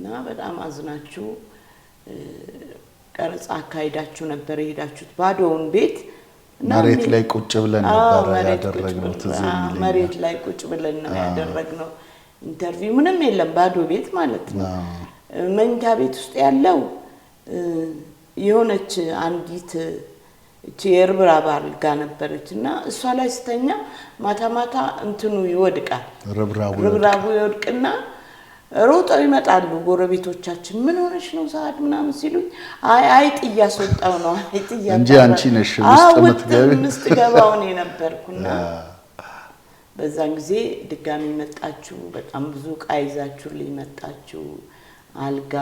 እና በጣም አዝናችሁ ቀረጻ አካይዳችሁ ነበር የሄዳችሁት ባዶውን ቤት መሬት ላይ ቁጭ ብለን ነበር ያደረግነው መሬት ላይ ቁጭ ብለን ነው ያደረግነው ኢንተርቪው ምንም የለም ባዶ ቤት ማለት ነው መኝታ ቤት ውስጥ ያለው የሆነች አንዲት የርብራብ አልጋ ነበረችና እሷ ላይ ስተኛ ማታ እንትኑ ይወድቃል ርብራቡ ይወድቅና ሮጠው ይመጣሉ ጎረቤቶቻችን ምን ሆነሽ ነው ሰዓት ምናምን ሲሉኝ አይጥ እያስወጣው ነው አይጥ እያስወጣው እንጂ አንቺ ነሽ ውስጥ ገባው ነው ነበርኩና በዛን ጊዜ ድጋሚ መጣችሁ በጣም ብዙ ቃይዛችሁ ሊመጣችሁ አልጋ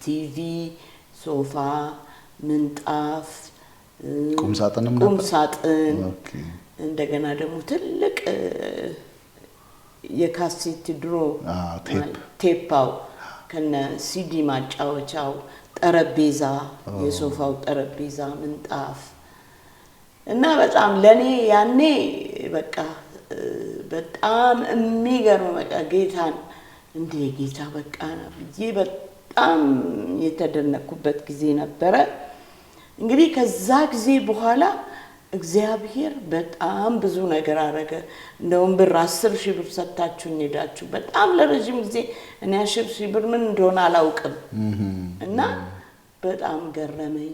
ቲቪ ሶፋ ምንጣፍ ቁም ሳጥን እንደገና ደግሞ ትልቅ የካሴት ድሮ ቴፓው ከነ ሲዲ ማጫወቻው ጠረጴዛ የሶፋው ጠረጴዛ ምንጣፍ እና በጣም ለኔ ያኔ በቃ በጣም የሚገርም በቃ ጌታን እንዴ ጌታ በቃ በጣም የተደነቅኩበት ጊዜ ነበረ እንግዲህ ከዛ ጊዜ በኋላ እግዚአብሔር በጣም ብዙ ነገር አረገ እንደውም ብር 10,000 ብር ሰጣችሁኝ ሄዳችሁ በጣም ለረጅም ጊዜ እኔ 10,000 ብር ምን እንደሆነ አላውቅም እና በጣም ገረመኝ